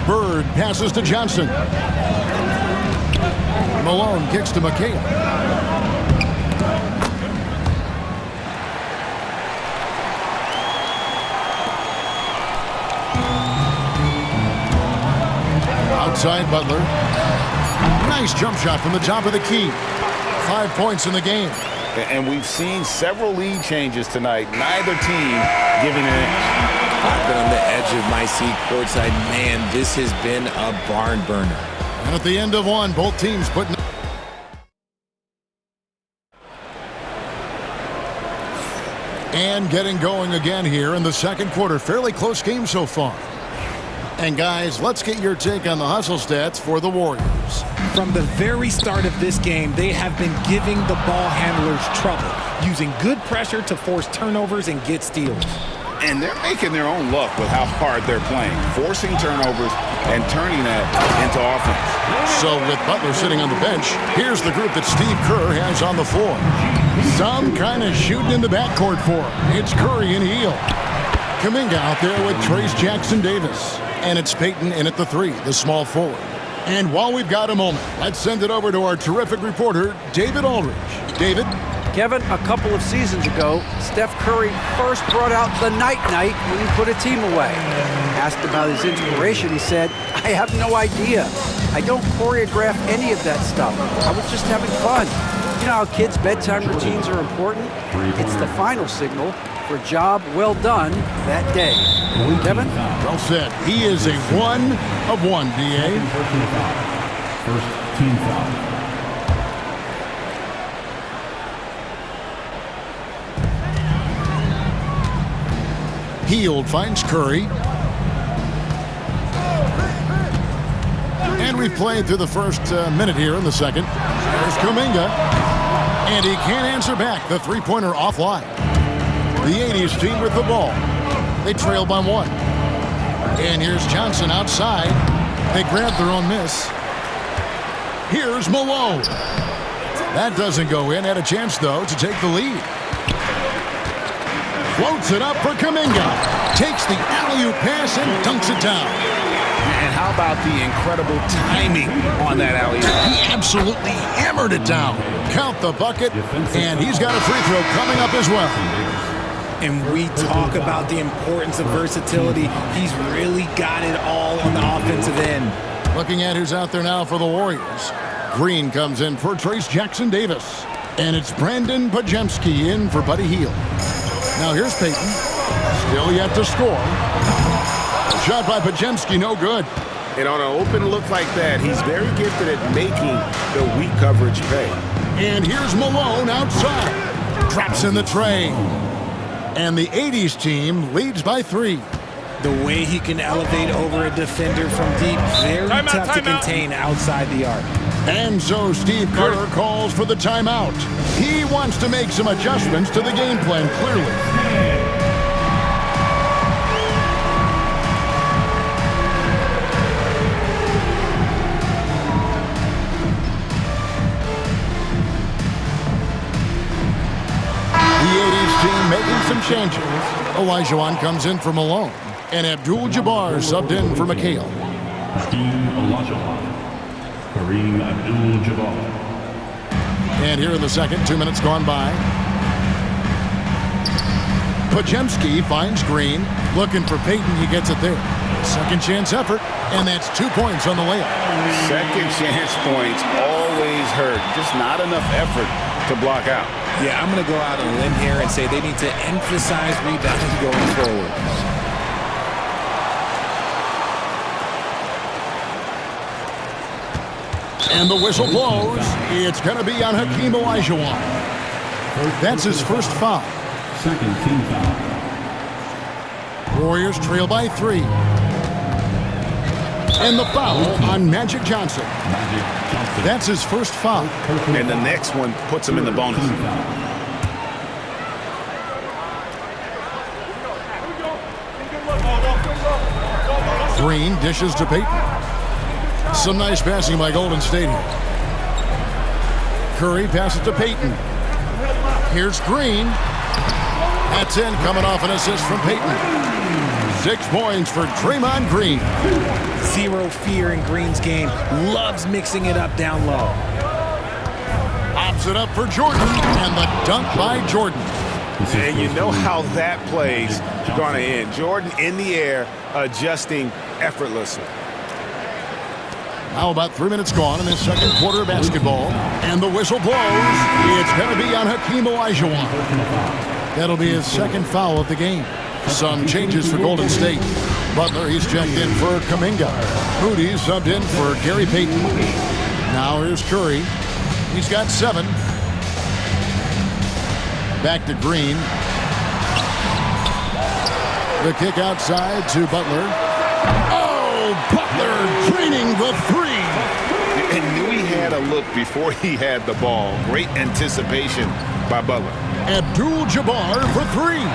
Bird passes to Johnson. Malone kicks to McHale. Outside Butler. Nice jump shot from the top of the key. 5 points in the game. And we've seen several lead changes tonight. Neither team giving an inch. I've been on the edge of my seat courtside. Man, this has been a barn burner. And at the end of one, both teams putting... And getting going again here in the second quarter. Fairly close game so far. And guys, let's get your take on the hustle stats for the Warriors. From the very start of this game, they have been giving the ball handlers trouble, using good pressure to force turnovers and get steals. And they're making their own luck with how hard they're playing, forcing turnovers and turning that into offense. So with Butler sitting on the bench, here's the group that Steve Kerr has on the floor. Some kind of shooting in the backcourt for him. It's Curry and Hield. Kuminga out there with Trayce Jackson-Davis. And it's Payton in at the 3, the small forward. And while we've got a moment, let's send it over to our terrific reporter, David Aldridge. David? Kevin, a couple of seasons ago, Steph Curry first brought out the night-night when he put a team away. Asked about his inspiration, he said, I have no idea. I don't choreograph any of that stuff. I was just having fun. You know how kids' bedtime routines are important? It's the final signal for a job well done that day. Kevin? Well said. He is a 1 of 1, D.A. First team foul. Hield finds Curry. And we've played through the first minute here in the second. There's Kuminga. And he can't answer back. The three-pointer offline. The 80s team with the ball. They trail by 1. And here's Johnson outside. They grab their own miss. Here's Malone. That doesn't go in. Had a chance, though, to take the lead. Floats it up for Kuminga. Takes the alley-oop pass and dunks it down. And how about the incredible timing on that alley-oop? He absolutely hammered it down. Count the bucket, and he's got a free throw coming up as well. And we talk about the importance of versatility. He's really got it all on the offensive end. Looking at who's out there now for the Warriors. Green comes in for Trayce Jackson-Davis. And it's Brandon Podziemski in for Buddy Hield. Now here's Payton. Still yet to score. Shot by Podziemski, no good. And on an open look like that, he's very gifted at making the weak coverage pay. And here's Malone outside. Traps in the tray. And the 80s team leads by 3. The way he can elevate over a defender from deep, very tough to contain outside the arc. And so Steve Kerr calls for the timeout. He wants to make some adjustments to the game plan, clearly. The 80s team making some changes. Olajuwon comes in for Malone. And Abdul-Jabbar subbed in for McHale. Hakeem Olajuwon. Kareem Abdul-Jabbar. And here in the second, 2 minutes gone by. Podziemski finds Green. Looking for Payton, he gets it there. Second chance effort, and that's 2 points on the layup. Second chance points always hurt. Just not enough effort to block out. Yeah, I'm going to go out on a limb here and say they need to emphasize rebounding going forward. And the whistle blows. It's going to be on Hakeem Olajuwon. That's his first foul. Second team foul. Warriors trail by 3. And the foul on Magic Johnson. That's his first foul. And the next one puts him in the bonus. Green dishes to Payton. Some nice passing by Golden State here. Curry passes to Payton. Here's Green. That's in, coming off an assist from Payton. 6 points for Draymond Green. Zero fear in Green's game. Loves mixing it up down low. Pops it up for Jordan, and the dunk by Jordan. And you know how that play's going to end. Jordan in the air, adjusting effortlessly. Now about 3 minutes gone in this second quarter of basketball. And the whistle blows. It's going to be on Hakeem Olajuwon. That'll be his second foul of the game. Some changes for Golden State. Butler, he's checked in for Kuminga. Moody subbed in for Gary Payton. Now here's Curry. He's got 7. Back to Green. The kick outside to Butler. Oh, Butler draining the 3. And knew he had a look before he had the ball. Great anticipation by Butler. Abdul-Jabbar for 3.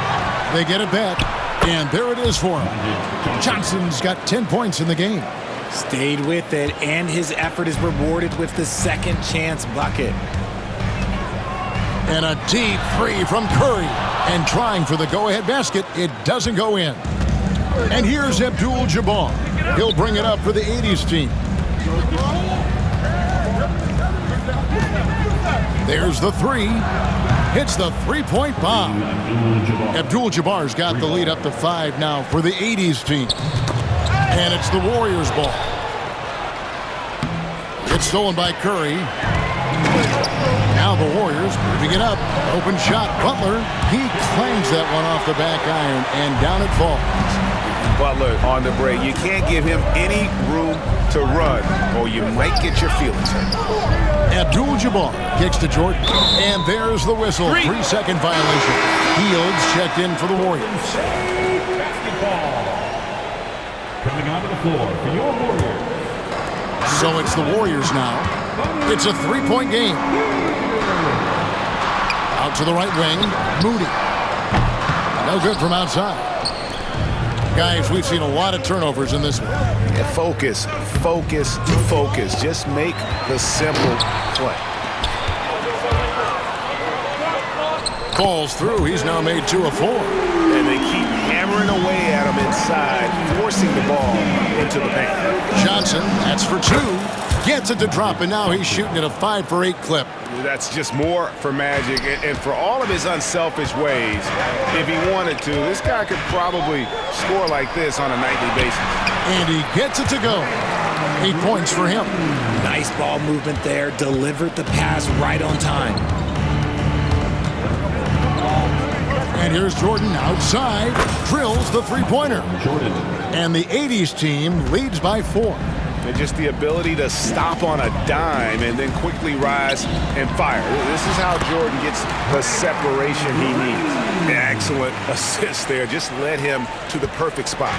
They get it back, and there it is for him. Johnson's got 10 points in the game. Stayed with it, and his effort is rewarded with the second chance bucket. And a deep 3 from Curry. And trying for the go-ahead basket, it doesn't go in. And here's Abdul-Jabbar. He'll bring it up for the 80s team. There's the 3. Hits the three-point bomb. Abdul-Jabbar's got the lead up to 5 now for the 80s team. And it's the Warriors' ball. It's stolen by Curry. Now the Warriors moving it up. Open shot, Butler. He claims that one off the back iron, and down it falls. Butler on the break. You can't give him any room to run, or you might get your feelings hurt. Abdul-Jabbar kicks to Jordan. And there's the whistle. 3-second violation. Fields checked in for the Warriors. Basketball. Coming onto the floor for your Warriors. So it's the Warriors now. It's a 3-point game. Out to the right wing. Moody. No good from outside. Guys, we've seen a lot of turnovers in this one. Yeah, focus, focus, focus. Just make the simple play. Falls through. He's now made 2 of 4. And they keep hammering away at him inside, forcing the ball into the paint. Johnson, that's for 2. Gets it to drop, and now he's shooting at a 5 for 8 clip. That's just more for Magic, and for all of his unselfish ways, if he wanted to, this guy could probably score like this on a nightly basis. And he gets it to go. 8 points for him. Nice ball movement there. Delivered the pass right on time. And here's Jordan outside. Drills the 3-pointer. Jordan. And the 80s team leads by 4. And just the ability to stop on a dime and then quickly rise and fire. This is how Jordan gets the separation he needs. Excellent assist there. Just led him to the perfect spot.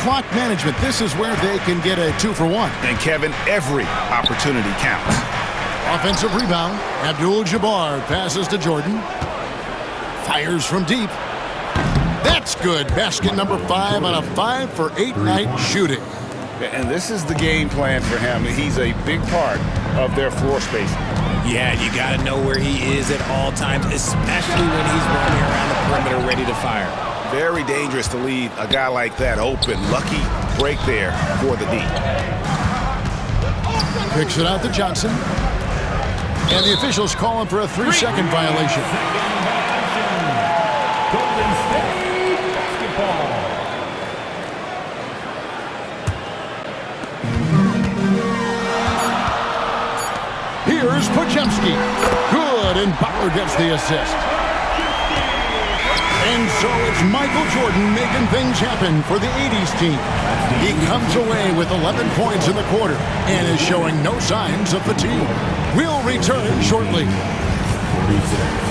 Clock management. This is where they can get a 2 for 1. And Kevin, every opportunity counts. Offensive rebound. Abdul-Jabbar passes to Jordan. Fires from deep. That's good. Basket number 5 on a 5 for 8 night shooting. And this is the game plan for him. He's a big part of their floor spacing. Yeah, you got to know where he is at all times, especially when he's roaming around the perimeter ready to fire. Very dangerous to leave a guy like that open. Lucky break there for the D. Picks it out to Johnson. And the officials call him for a 3-second violation. Golden State basketball. Here's Podziemski. Good, and Butler gets the assist. And so it's Michael Jordan making things happen for the 80s team. He comes away with 11 points in the quarter and is showing no signs of fatigue. We'll return shortly. 46.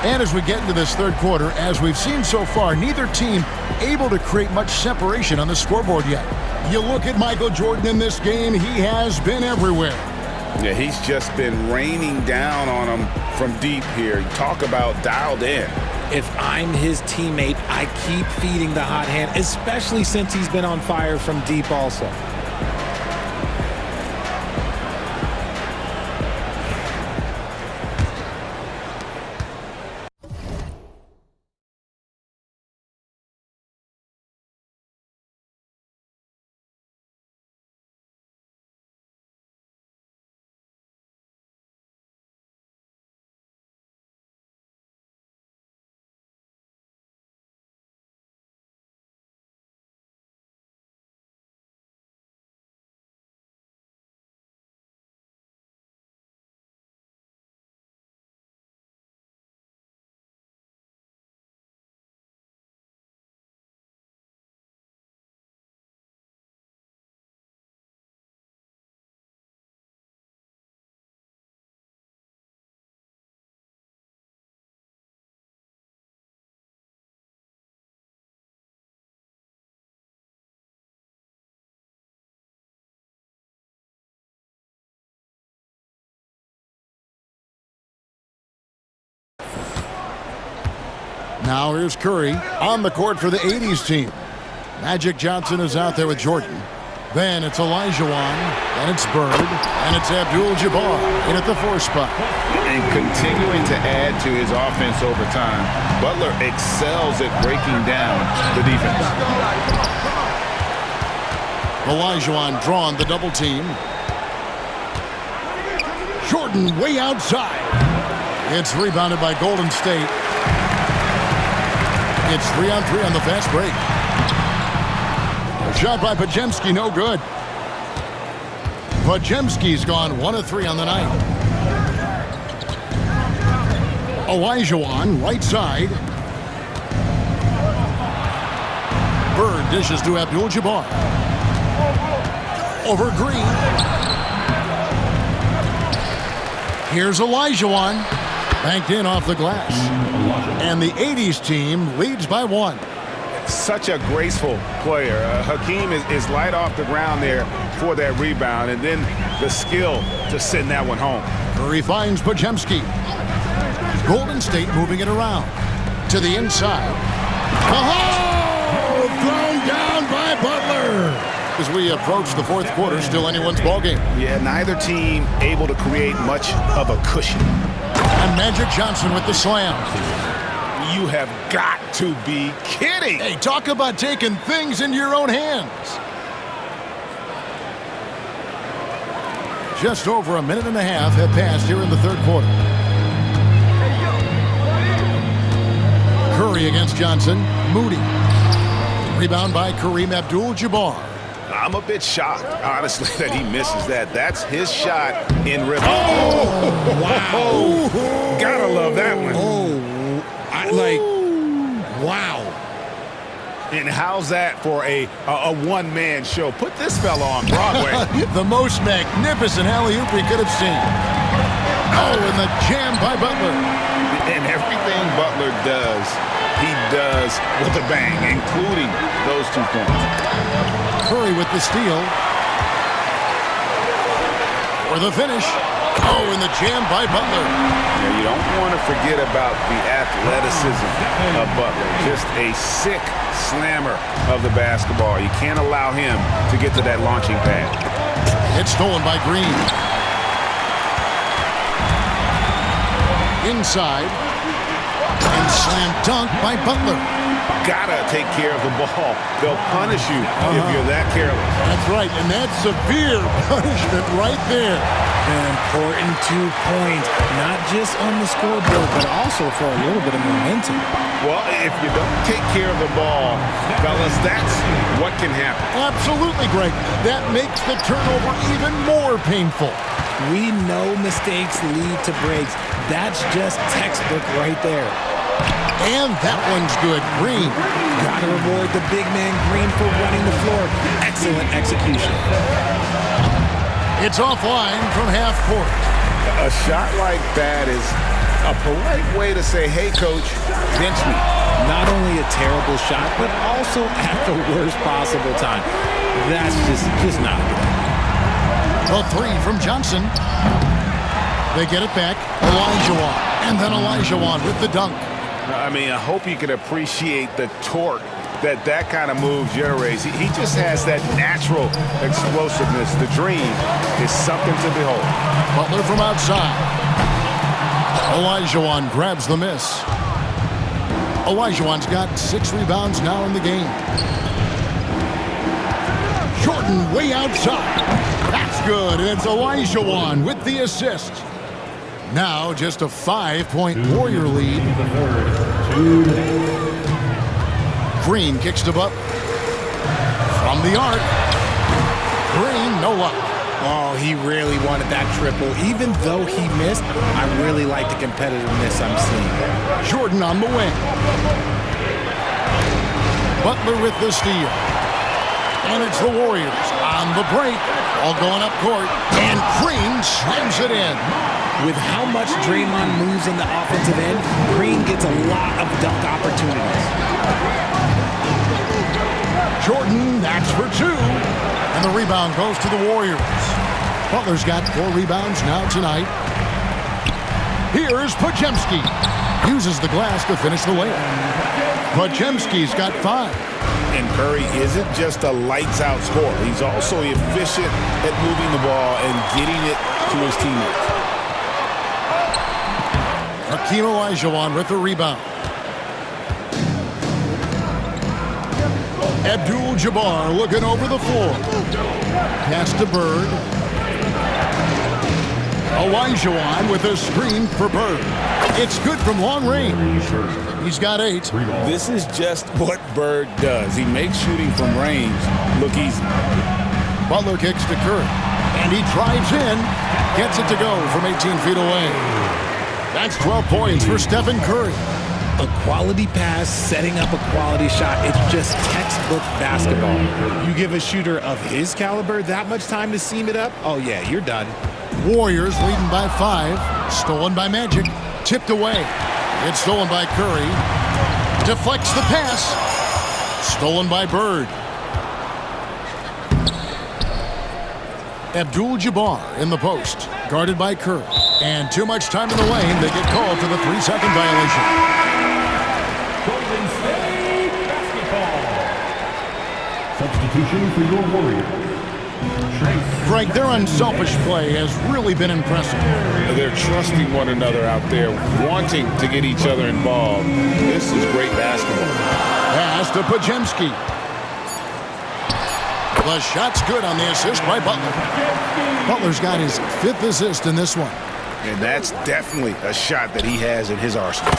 And as we get into this third quarter, as we've seen so far, neither team able to create much separation on the scoreboard yet. You look at Michael Jordan in this game, he has been everywhere. Yeah, he's just been raining down on him from deep here. Talk about dialed in. If I'm his teammate, I keep feeding the hot hand, especially since he's been on fire from deep also. Now here's Curry on the court for the 80s team. Magic Johnson is out there with Jordan. Then it's Olajuwon, then it's Bird, and it's Abdul-Jabbar in at the 4 spot. And continuing to add to his offense over time, Butler excels at breaking down the defense. Olajuwon drawn the double team. Jordan way outside. It's rebounded by Golden State. It's 3-on-3 on the fast break. Shot by Podziemski, no good. Podziemski's gone 1 of 3 on the night. Olajuwon, right side. Bird dishes to Abdul-Jabbar. Over Green. Here's Olajuwon. Banked in off the glass. And the 80s team leads by 1. Such a graceful player. Hakeem is light off the ground there for that rebound, and then the skill to send that one home. Curry finds Podziemski. Golden State moving it around. To the inside. Oh! Thrown down by Butler. As we approach the 4th quarter, still anyone's ballgame. Yeah, neither team able to create much of a cushion. And Magic Johnson with the slam. You have got to be kidding. Hey, talk about taking things into your own hands. Just over a minute and a half have passed here in the 3rd quarter. Curry against Johnson. Moody. Rebound by Kareem Abdul-Jabbar. I'm a bit shocked, honestly, that he misses that. That's his shot in rhythm. Oh, wow. Gotta love that one. Wow. And how's that for a one-man show? Put this fella on Broadway. The most magnificent alley-oop we could have seen. Oh, and the jam by Butler. And everything Butler does, he does with a bang, including those 2 points. Curry with the steal. For the finish. Oh, and the jam by Butler. Now, you don't want to forget about the athleticism of Butler. Just a sick slammer of the basketball. You can't allow him to get to that launching pad. It's stolen by Green. Inside. And slam dunk by Butler. Gotta take care of the ball. They'll punish you if you're that careless. That's right, and that's severe punishment right there. An important 2 points, not just on the scoreboard, but also for a little bit of momentum. Well, if you don't take care of the ball, fellas, that's what can happen. Absolutely, Greg. That makes the turnover even more painful. We know mistakes lead to breaks. That's just textbook right there. And that one's good. Green. Gotta reward the big man Green for running the floor. Excellent execution. It's offline from half court. A shot like that is a polite way to say, hey, coach, bench me. Not only a terrible shot, but also at the worst possible time. That's just not good. The three from Johnson. They get it back. Olajuwon. And then Olajuwon with the dunk. I mean, I hope you can appreciate the torque that kind of move generates. He just has that natural explosiveness. The dream is something to behold. Butler from outside. Olajuwon grabs the miss. Olajuwon's got 6 rebounds now in the game. Jordan way outside. That's good, and it's Olajuwon with the assist. Now just a 5-point Warrior lead. Green kicks to Butler. From the arc. Green, no luck. Oh, he really wanted that triple. Even though he missed, I really like the competitiveness I'm seeing. Jordan on the wing. Butler with the steal. And it's the Warriors on the break. All going up court. And Green slams it in. With how much Draymond moves in the offensive end, Green gets a lot of dunk opportunities. Jordan, that's for 2. And the rebound goes to the Warriors. Butler's got 4 rebounds now tonight. Here's Podziemski. Uses the glass to finish the layup. Podziemski's got 5. And Curry isn't just a lights-out scorer. He's also efficient at moving the ball and getting it to his teammates. Hakeem Olajuwon with the rebound. Abdul-Jabbar looking over the floor. Pass to Bird. Olajuwon with a screen for Bird. It's good from long range. He's got 8. This is just what Bird does. He makes shooting from range look easy. Butler kicks to Curry. And he drives in. Gets it to go from 18 feet away. That's 12 points for Stephen Curry. A quality pass, setting up a quality shot. It's just textbook basketball. You give a shooter of his caliber that much time to seam it up, oh yeah, you're done. Warriors leading by 5. Stolen by Magic. Tipped away. It's stolen by Curry. Deflects the pass. Stolen by Bird. Abdul-Jabbar in the post. Guarded by Curry. And too much time in the lane. They get called for the 3-second violation. Golden State basketball. Substitution for your Warriors. Greg, their unselfish play has really been impressive. They're trusting one another out there, wanting to get each other involved. This is great basketball. Pass to Podziemski. The shot's good on the assist by Butler. Butler's got his 5th assist in this one. And that's definitely a shot that he has in his arsenal.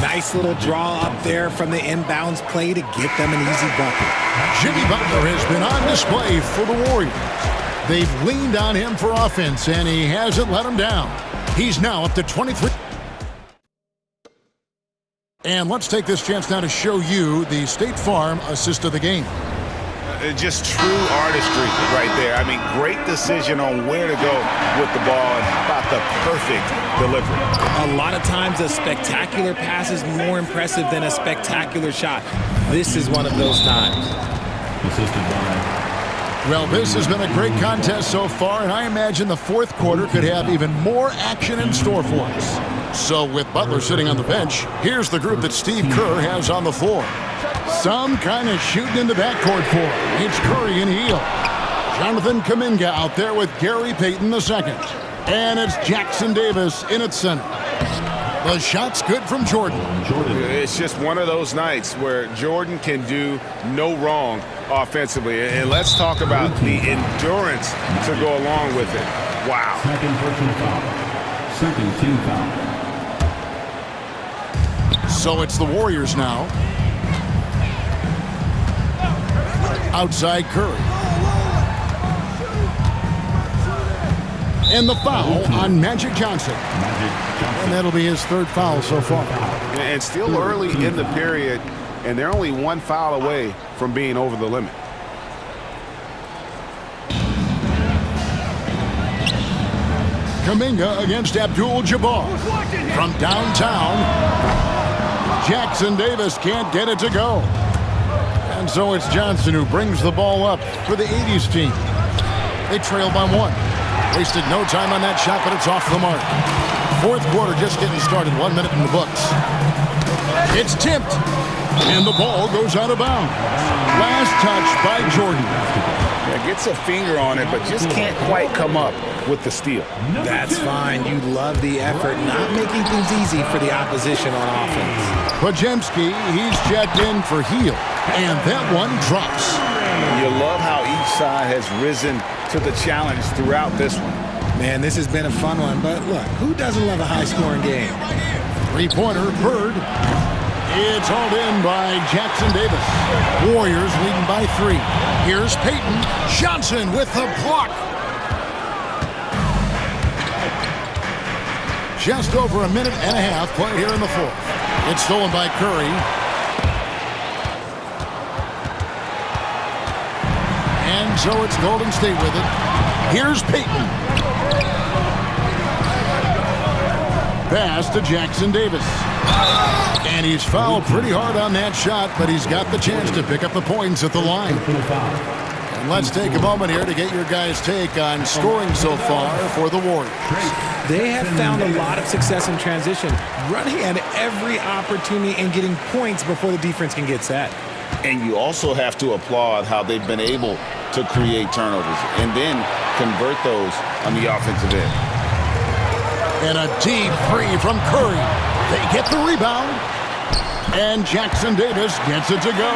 Nice little draw up there from the inbounds play to get them an easy bucket. Jimmy Butler has been on display for the Warriors. They've leaned on him for offense, and he hasn't let them down. He's now up to 23. And let's take this chance now to show you the State Farm assist of the game. Just true artistry right there. I mean, great decision on where to go with the ball, and how about the perfect delivery. A lot of times a spectacular pass is more impressive than a spectacular shot. This is one of those times. Assisted by. Well, this has been a great contest so far, and I imagine the 4th quarter could have even more action in store for us. So with Butler sitting on the bench, here's the group that Steve Kerr has on the floor. Some kind of shooting in the backcourt for him. It's Curry and Hield. Jonathan Kuminga out there with Gary Payton II. And it's Jackson Davis in at center. The shot's good from Jordan. It's just one of those nights where Jordan can do no wrong offensively. And let's talk about the endurance to go along with it. Wow. Second personal foul. Second team foul. So it's the Warriors now. Outside Curry. And the foul on Magic Johnson. And that'll be his 3rd foul so far. And still early in the period, and they're only 1 foul away from being over the limit. Kuminga against Abdul-Jabbar. From downtown, Jackson Davis can't get it to go. And so it's Johnson who brings the ball up for the 80s team. They trail by 1. Wasted no time on that shot, but it's off the mark. Fourth quarter just getting started. 1 minute in the books. It's tipped, and the ball goes out of bounds. Last touch by Jordan. Yeah, gets a finger on it, but just can't quite come up with the steal. That's fine. You love the effort, not making things easy for the opposition on offense. Podziemski, he's checked in for Heel, and that one drops. You love how each side has risen to the challenge throughout this one. Man, this has been a fun one, but look, who doesn't love a high-scoring game? Three-pointer, Bird. It's hauled in by Jackson Davis. Warriors leading by 3. Here's Payton. Johnson with the block. Just over a minute and a half played here in the fourth. It's stolen by Curry. And so it's Golden State with it. Here's Payton. Pass to Jackson Davis. And he's fouled pretty hard on that shot, but he's got the chance to pick up the points at the line. And let's take a moment here to get your guys' take on scoring so far for the Warriors. They have found a lot of success in transition, running at every opportunity and getting points before the defense can get set. And you also have to applaud how they've been able to create turnovers and then convert those on the offensive end. And a deep three from Curry. They get the rebound. And Jackson Davis gets it to go.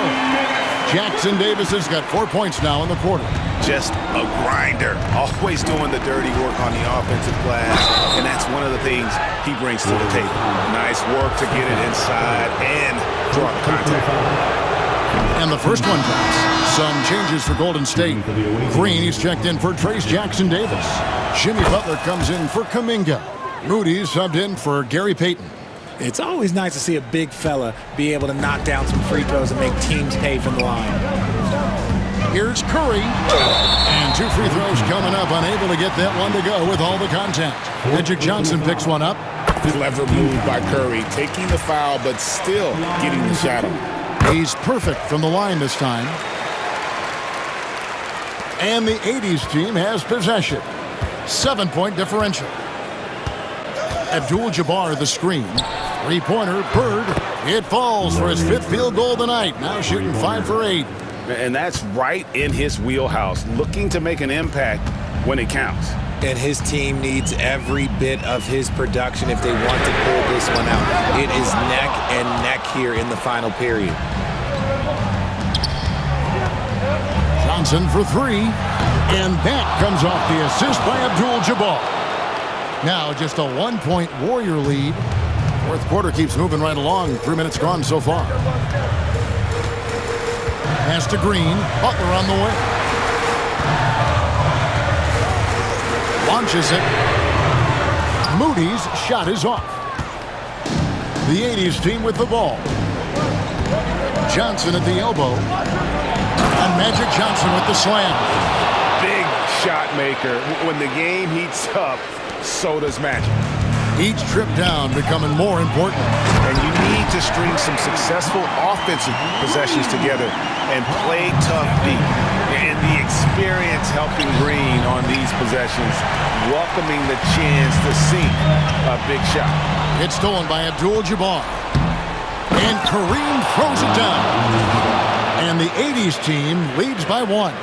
Jackson Davis has got 4 points now in the quarter. Just a grinder. Always doing the dirty work on the offensive glass. And that's one of the things he brings to the table. Nice work to get it inside and draw the contact. And the first one drops. Some changes for Golden State. Green, he's checked in for Trace Jackson Davis. Jimmy Butler comes in for Kuminga. Moody subbed in for Gary Payton. It's always nice to see a big fella be able to knock down some free throws and make teams pay from the line. Here's Curry. And 2 free throws coming up. Unable to get that one to go with all the contact. Magic Johnson picks one up. Clever move by Curry, taking the foul, but still getting the shot on. He's perfect from the line this time. And the 80s team has possession. 7-point differential. Abdul-Jabbar the screen. Three-pointer, Bird. It falls for his 5th field goal tonight. Now shooting 5 for 8. And that's right in his wheelhouse, looking to make an impact when it counts. And his team needs every bit of his production if they want to pull this one out. It is neck and neck here in the final period. Johnson for 3. And that comes off the assist by Abdul-Jabbar. Now just a 1-point Warrior lead. Fourth quarter keeps moving right along. 3 minutes gone so far. Pass to Green. Butler on the way. Launches it. Moody's shot is off. The 80s team with the ball. Johnson at the elbow. And Magic Johnson with the slam. Big shot maker. When the game heats up, so does Magic. Each trip down becoming more important. And you need to string some successful offensive possessions together and play tough deep. And the experience helping Green on these possessions, welcoming the chance to sink a big shot. It's stolen by Abdul-Jabbar. And Kareem throws it down. And the 80s team leads by 1.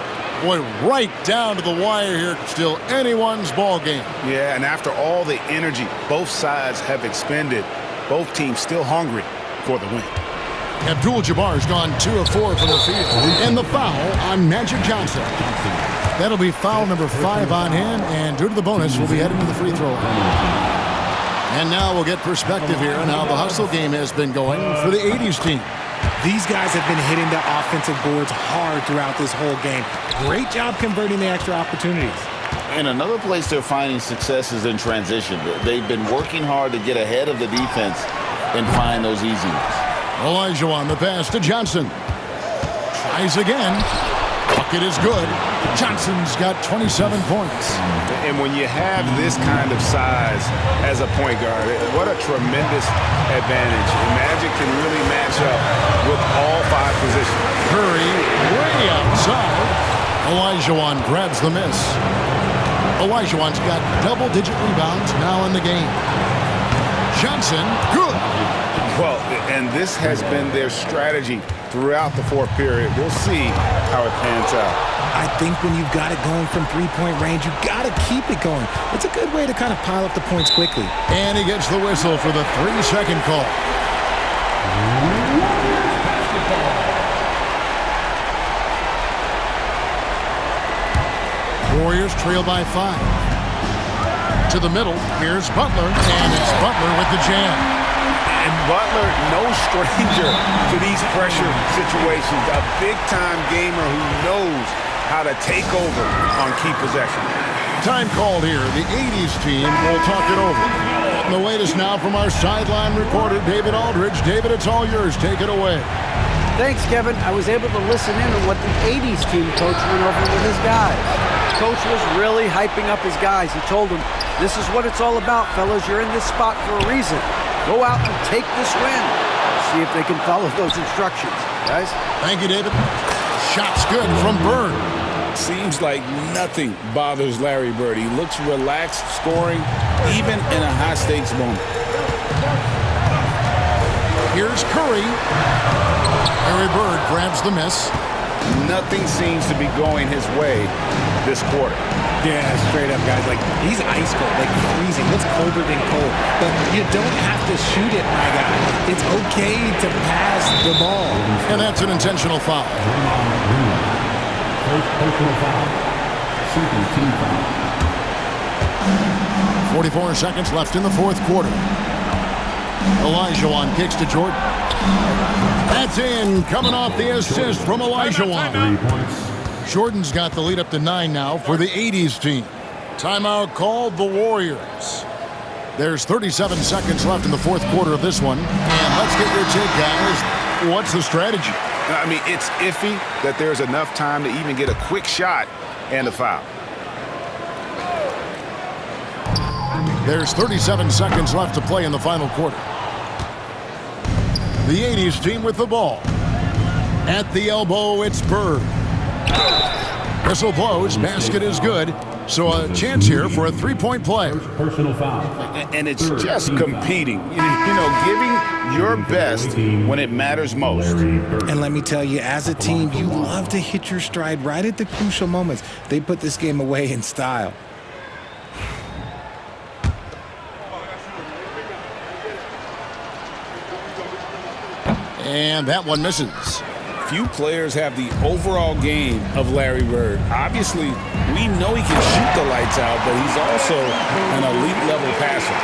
Boy, right down to the wire here. Still anyone's ball game. Yeah, and after all the energy both sides have expended, both teams still hungry for the win. Abdul-Jabbar's gone 2 of 4 from the field. And the foul on Magic Johnson. That'll be foul number 5 on him, and due to the bonus, we'll be heading to the free throw line. And now we'll get perspective here on how the hustle game has been going for the 80s team. These guys have been hitting the offensive boards hard throughout this whole game. Great job converting the extra opportunities. And another place they're finding success is in transition. They've been working hard to get ahead of the defense and find those easy ones. Elijah on the pass to Johnson. Tries again. Bucket is good. Johnson's got 27 points. And when you have this kind of size as a point guard, what a tremendous advantage. Magic can really match up with all 5 positions. Curry way outside. Elijah grabs the miss. Olajuwon's got double-digit rebounds now in the game. Johnson, good. Well, and this has been their strategy throughout the fourth period. We'll see how it pans out. I think when you've got it going from three-point range, you've got to keep it going. It's a good way to kind of pile up the points quickly. And he gets the whistle for the 3-second call. Warriors trail by 5. To the middle, here's Butler, and it's Butler with the jam. And Butler, no stranger to these pressure situations. A big-time gamer who knows how to take over on key possession. Time called here. The 80s team will talk it over. And the latest now from our sideline reporter, David Aldridge. David, it's all yours. Take it away. Thanks, Kevin. I was able to listen in on what the 80s team coach went over with his guys. Coach was really hyping up his guys. He told them, this is what it's all about, fellas. You're in this spot for a reason. Go out and take this win. See if they can follow those instructions, guys. Thank you, David. Shot's good from Bird. Seems like nothing bothers Larry Bird. He looks relaxed, scoring, even in a high-stakes moment. Here's Curry. Larry Bird grabs the miss. Nothing seems to be going his way this quarter. Yeah, straight up, guys. Like, he's ice cold, like freezing. What's colder than cold? But you don't have to shoot it, my guy. It's okay to pass the ball. And that's an intentional foul. Personal foul. Second team foul. 44 seconds left in the fourth quarter. Olajuwon kicks to Jordan. That's in, coming off the assist from Olajuwon. 3 points. Jordan's got the lead up to 9 now for the 80s team. Timeout called the Warriors. There's 37 seconds left in the fourth quarter of this one. And let's get your take, guys. What's the strategy? I mean, it's iffy that there's enough time to even get a quick shot and a foul. There's 37 seconds left to play in the final quarter. The 80s team with the ball. At the elbow, it's Bird. Whistle blows, basket is good. So a chance here for a three-point play. Personal foul. And it's just competing. You know, giving your best when it matters most. And let me tell you, as a team, you love to hit your stride right at the crucial moments. They put this game away in style. And that one misses. Few players have the overall game of Larry Bird. Obviously, we know he can shoot the lights out, but he's also an elite-level passer.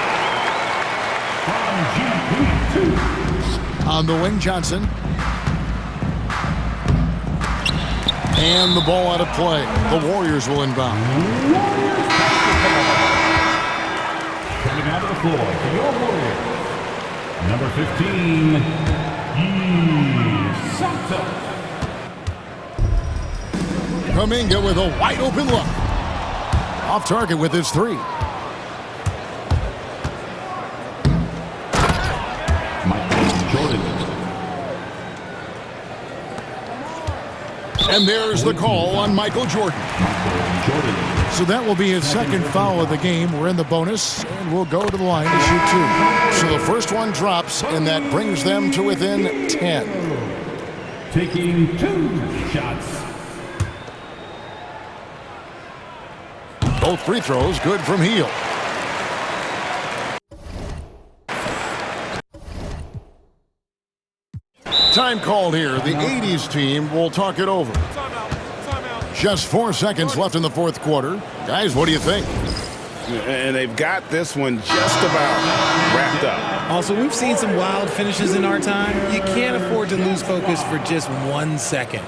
On the wing, Johnson. And the ball out of play. The Warriors will inbound. Coming out of the floor for your Warriors, number 15, Santos. Kuminga with a wide open look. Off target with his three. Michael Jordan. And there's the call on Michael Jordan. So that will be his second foul of the game. We're in the bonus, and we'll go to the line to shoot two. So the first one drops, and that brings them to within 10. Taking 2 shots. Both free throws good from Hield. Time called here. The 80s team will talk it over. Just 4 seconds left in the fourth quarter. Guys, what do you think? And they've got this one just about wrapped up. Also, we've seen some wild finishes in our time. You can't afford to lose focus for just 1 second.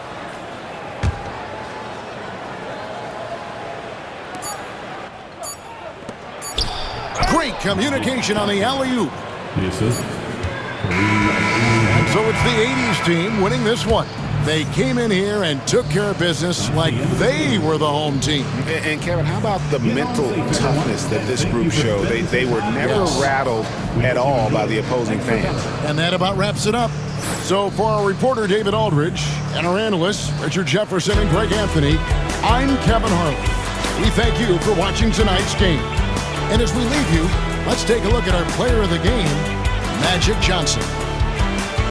Great communication on the alley-oop. The assist. And so it's the 80s team winning this one. They came in here and took care of business like they were the home team. And Kevin, how about the mental toughness that this group showed? They were never rattled at all by the opposing fans. And that about wraps it up. So for our reporter, David Aldridge, and our analysts, Richard Jefferson and Greg Anthony, I'm Kevin Harlan. We thank you for watching tonight's game. And as we leave you, let's take a look at our player of the game, Magic Johnson.